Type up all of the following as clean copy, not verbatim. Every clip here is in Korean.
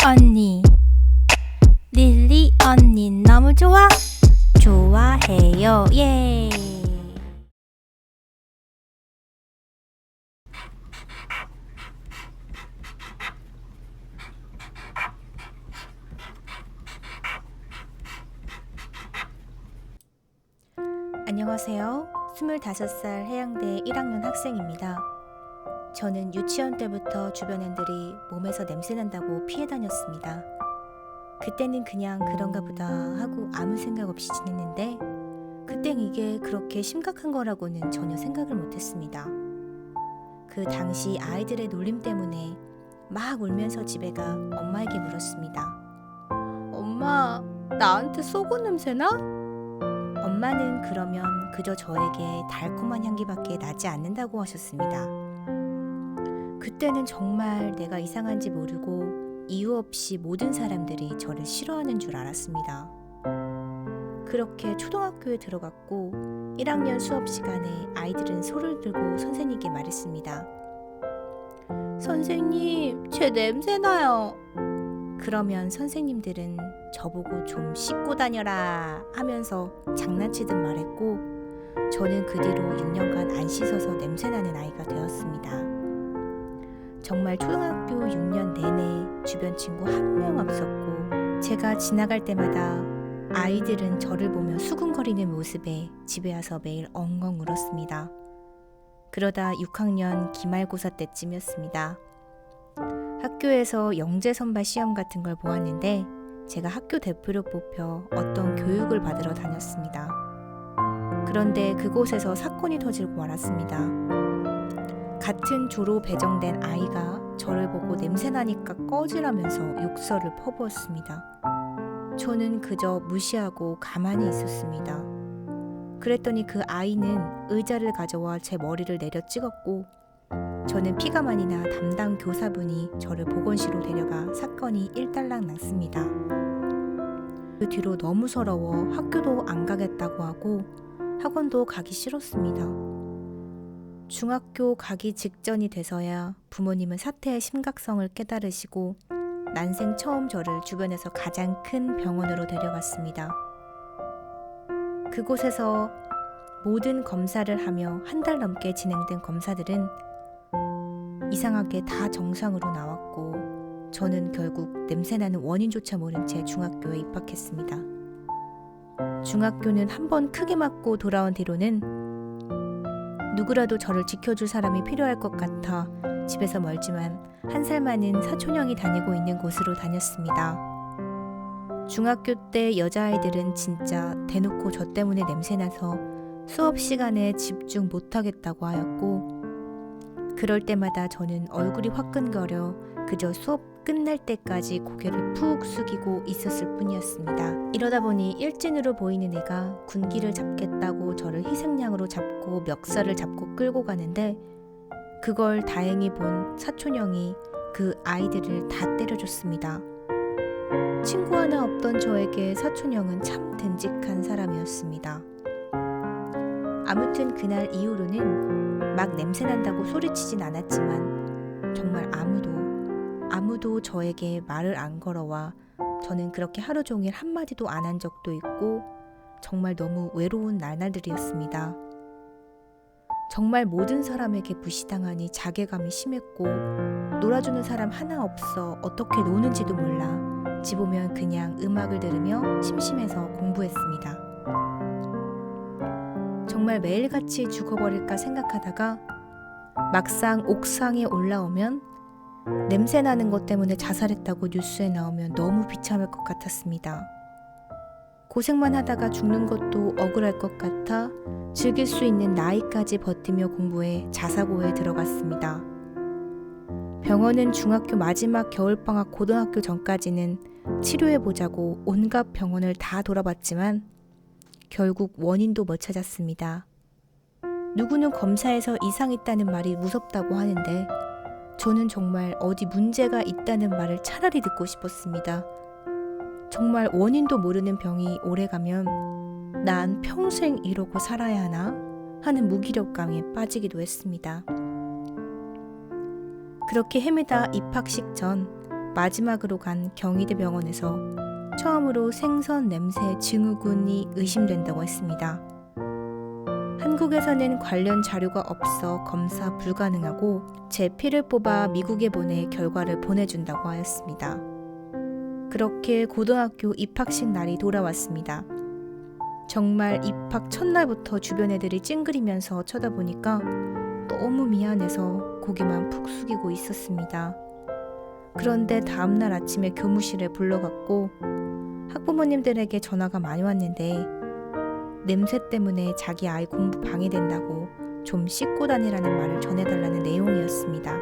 언니 릴리 언니 너무 좋아 좋아해요 예. 안녕하세요. 25살 해양대 1학년 학생입니다. 저는 유치원 때부터 주변 애들이 몸에서 냄새 난다고 피해 다녔습니다. 그때는 그냥 그런가 보다 하고 아무 생각 없이 지냈는데 그땐 이게 그렇게 심각한 거라고는 전혀 생각을 못했습니다. 그 당시 아이들의 놀림 때문에 막 울면서 집에 가 엄마에게 물었습니다. 엄마, 나한테 속옷 냄새나? 엄마는 그러면 그저 저에게 달콤한 향기밖에 나지 않는다고 하셨습니다. 그때는 정말 내가 이상한지 모르고 이유 없이 모든 사람들이 저를 싫어하는 줄 알았습니다. 그렇게 초등학교에 들어갔고 1학년 수업 시간에 아이들은 소를 들고 선생님께 말했습니다. 선생님, 제 냄새나요. 그러면 선생님들은 저보고 좀 씻고 다녀라 하면서 장난치듯 말했고 저는 그 뒤로 6년간 안 씻어서 냄새나는 아이가 되었습니다. 정말 초등학교 6년 내내 주변 친구 한 명 없었고 제가 지나갈 때마다 아이들은 저를 보며 수군거리는 모습에 집에 와서 매일 엉엉 울었습니다. 그러다 6학년 기말고사 때쯤이었습니다. 학교에서 영재 선발 시험 같은 걸 보았는데 제가 학교 대표로 뽑혀 어떤 교육을 받으러 다녔습니다. 그런데 그곳에서 사건이 터지고 말았습니다. 같은 조로 배정된 아이가 저를 보고 냄새나니까 꺼지라면서 욕설을 퍼부었습니다. 저는 그저 무시하고 가만히 있었습니다. 그랬더니 그 아이는 의자를 가져와 제 머리를 내려 찍었고 저는 피가 많이 나 담당 교사분이 저를 보건실로 데려가 사건이 일단락 났습니다. 그 뒤로 너무 서러워 학교도 안 가겠다고 하고 학원도 가기 싫었습니다. 중학교 가기 직전이 돼서야 부모님은 사태의 심각성을 깨달으시고 난생 처음 저를 주변에서 가장 큰 병원으로 데려갔습니다. 그곳에서 모든 검사를 하며 한 달 넘게 진행된 검사들은 이상하게 다 정상으로 나왔고 저는 결국 냄새나는 원인조차 모른 채 중학교에 입학했습니다. 중학교는 한 번 크게 맞고 돌아온 뒤로는 누구라도 저를 지켜줄 사람이 필요할 것 같아 집에서 멀지만 1살 많은 사촌형이 다니고 있는 곳으로 다녔습니다. 중학교 때 여자아이들은 진짜 대놓고 저 때문에 냄새나서 수업 시간에 집중 못하겠다고 하였고 그럴 때마다 저는 얼굴이 화끈거려 그저 수업 끝날 때까지 고개를 푹 숙이고 있었을 뿐이었습니다. 이러다 보니 일진으로 보이는 애가 군기를 잡겠다고 저를 희생양으로 잡고 멱살을 잡고 끌고 가는데 그걸 다행히 본 사촌형이 그 아이들을 다 때려줬습니다. 친구 하나 없던 저에게 사촌형은 참 듬직한 사람이었습니다. 아무튼 그날 이후로는 막 냄새난다고 소리치진 않았지만 정말 아무도 저에게 말을 안 걸어와 저는 그렇게 하루 종일 한마디도 안 한 적도 있고 정말 너무 외로운 날들이었습니다. 정말 모든 사람에게 무시당하니 자괴감이 심했고 놀아주는 사람 하나 없어 어떻게 노는지도 몰라 집 오면 그냥 음악을 들으며 심심해서 공부했습니다. 정말 매일같이 죽어버릴까 생각하다가 막상 옥상에 올라오면 냄새나는 것 때문에 자살했다고 뉴스에 나오면 너무 비참할 것 같았습니다. 고생만 하다가 죽는 것도 억울할 것 같아 즐길 수 있는 나이까지 버티며 공부해 자사고에 들어갔습니다. 병원은 중학교 마지막 겨울방학 고등학교 전까지는 치료해보자고 온갖 병원을 다 돌아봤지만 결국 원인도 못 찾았습니다. 누구는 검사에서 이상 있다는 말이 무섭다고 하는데 저는 정말 어디 문제가 있다는 말을 차라리 듣고 싶었습니다. 정말 원인도 모르는 병이 오래가면 난 평생 이러고 살아야 하나 하는 무기력감에 빠지기도 했습니다. 그렇게 헤매다 입학식 전 마지막으로 간 경희대 병원에서 처음으로 생선 냄새 증후군이 의심된다고 했습니다. 한국에서는 관련 자료가 없어 검사 불가능하고 제 피를 뽑아 미국에 보내 결과를 보내준다고 하였습니다. 그렇게 고등학교 입학식 날이 돌아왔습니다. 정말 입학 첫날부터 주변 애들이 찡그리면서 쳐다보니까 너무 미안해서 고개만 푹 숙이고 있었습니다. 그런데 다음날 아침에 교무실에 불러갔고 학부모님들에게 전화가 많이 왔는데 냄새 때문에 자기 아이 공부 방해된다고 좀 씻고 다니라는 말을 전해달라는 내용이었습니다.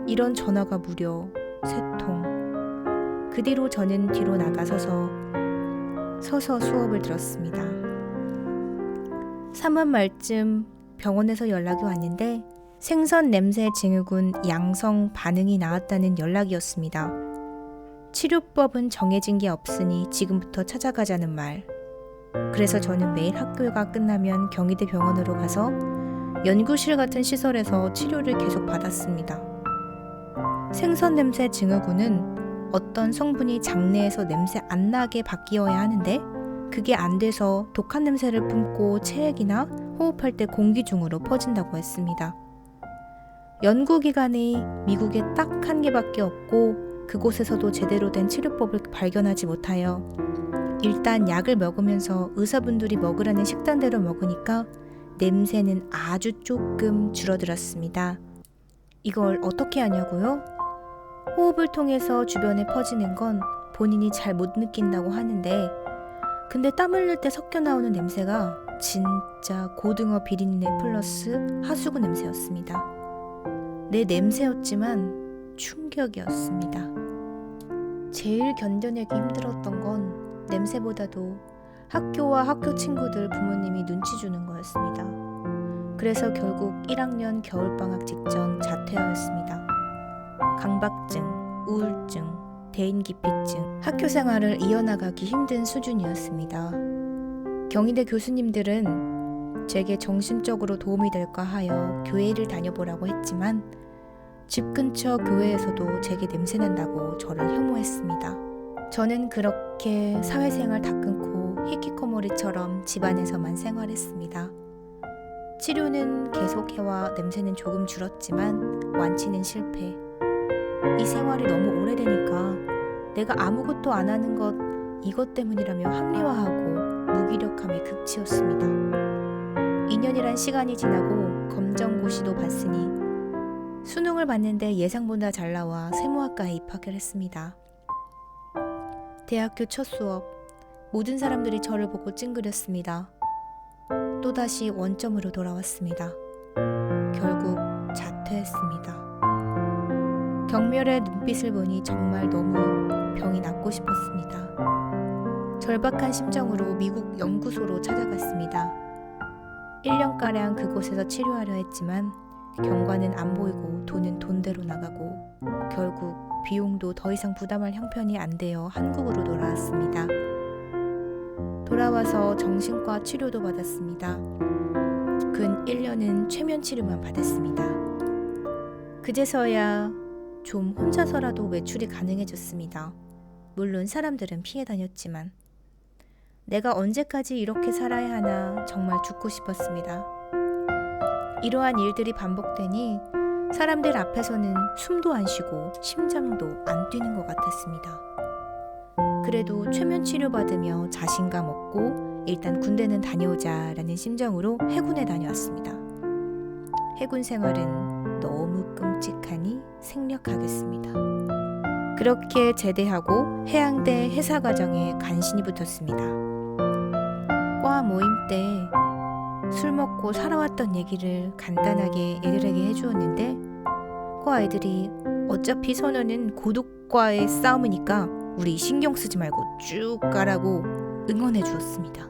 이런 전화가 무려 3통. 그 뒤로 저는 뒤로 나가서서 수업을 들었습니다. 3월 말쯤 병원에서 연락이 왔는데 생선 냄새 증후군 양성 반응이 나왔다는 연락이었습니다. 치료법은 정해진 게 없으니 지금부터 찾아가자는 말. 그래서 저는 매일 학교가 끝나면 경희대 병원으로 가서 연구실 같은 시설에서 치료를 계속 받았습니다. 생선 냄새 증후군은 어떤 성분이 장내에서 냄새 안 나게 바뀌어야 하는데 그게 안 돼서 독한 냄새를 품고 체액이나 호흡할 때 공기 중으로 퍼진다고 했습니다. 연구기관이 미국에 딱 한 개밖에 없고 그곳에서도 제대로 된 치료법을 발견하지 못하여 일단 약을 먹으면서 의사분들이 먹으라는 식단대로 먹으니까 냄새는 아주 조금 줄어들었습니다. 이걸 어떻게 하냐고요? 호흡을 통해서 주변에 퍼지는 건 본인이 잘 못 느낀다고 하는데 근데 땀 흘릴 때 섞여 나오는 냄새가 진짜 고등어 비린내 플러스 하수구 냄새였습니다. 내 냄새였지만 충격이었습니다. 제일 견뎌내기 힘들었던 건 냄새보다도 학교와 학교 친구들 부모님이 눈치 주는 거였습니다. 그래서 결국 1학년 겨울방학 직전 자퇴하였습니다. 강박증, 우울증, 대인기피증, 학교 생활을 이어나가기 힘든 수준이었습니다. 경희대 교수님들은 제게 정신적으로 도움이 될까 하여 교회를 다녀보라고 했지만 집 근처 교회에서도 제게 냄새난다고 저를 혐오했습니다. 저는 그렇게 사회생활 다 끊고 히키코모리처럼 집안에서만 생활했습니다. 치료는 계속해와 냄새는 조금 줄었지만 완치는 실패. 이 생활이 너무 오래되니까 내가 아무것도 안 하는 것 이것 때문이라며 합리화하고 무기력함의 극치였습니다. 2년이란 시간이 지나고 검정고시도 봤으니 수능을 봤는데 예상보다 잘 나와 세무학과에 입학을 했습니다. 대학교 첫 수업, 모든 사람들이 저를 보고 찡그렸습니다. 또다시 원점으로 돌아왔습니다. 결국 자퇴했습니다. 경멸의 눈빛을 보니 정말 너무 병이 낫고 싶었습니다. 절박한 심정으로 미국 연구소로 찾아갔습니다. 1년가량 그곳에서 치료하려 했지만 경과는 안 보이고 돈은 돈대로 나가고 결국 비용도 더 이상 부담할 형편이 안 되어 한국으로 돌아왔습니다. 돌아와서 정신과 치료도 받았습니다. 근 1년은 최면 치료만 받았습니다. 그제서야 좀 혼자서라도 외출이 가능해졌습니다. 물론 사람들은 피해 다녔지만 내가 언제까지 이렇게 살아야 하나 정말 죽고 싶었습니다. 이러한 일들이 반복되니 사람들 앞에서는 숨도 안 쉬고 심장도 안 뛰는 것 같았습니다. 그래도 최면 치료받으며 자신감 얻고 일단 군대는 다녀오자라는 심정으로 해군에 다녀왔습니다. 해군 생활은 너무 끔찍하니 생략하겠습니다. 그렇게 제대하고 해양대 해사과정에 간신히 붙었습니다. 과 모임 때 술 먹고 살아왔던 얘기를 간단하게 애들에게 해주었는데 과 애들이 어차피 선언은 고독과의 싸움이니까 우리 신경 쓰지 말고 쭉 가라고 응원해 주었습니다.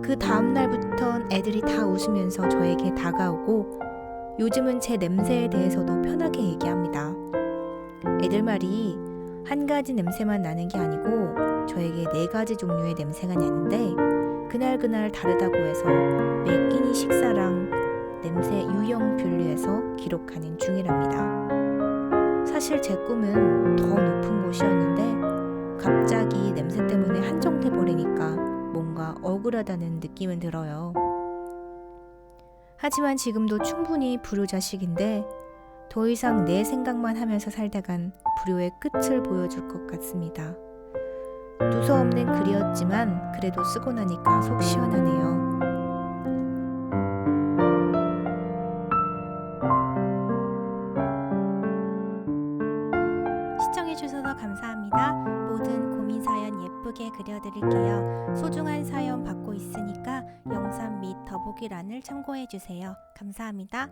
그 다음 날부턴 애들이 다 웃으면서 저에게 다가오고 요즘은 제 냄새에 대해서도 편하게 얘기합니다. 애들 말이 한 가지 냄새만 나는 게 아니고 저에게 4가지 종류의 냄새가 나는데 그날 다르다고 해서 매 끼니 식사랑 냄새 유형 분류해서 기록하는 중이랍니다. 사실 제 꿈은 더 높은 곳이었는데 갑자기 냄새 때문에 한정돼 버리니까 뭔가 억울하다는 느낌은 들어요. 하지만 지금도 충분히 불효자식인데 더 이상 내 생각만 하면서 살다간 불효의 끝을 보여줄 것 같습니다. 두서없는 글이었지만 그래도 쓰고 나니까 속 시원하네요. 시청해주셔서 감사합니다. 모든 고민 사연 예쁘게 그려드릴게요. 소중한 사연 받고 있으니까 영상 및 더보기란을 참고해주세요. 감사합니다.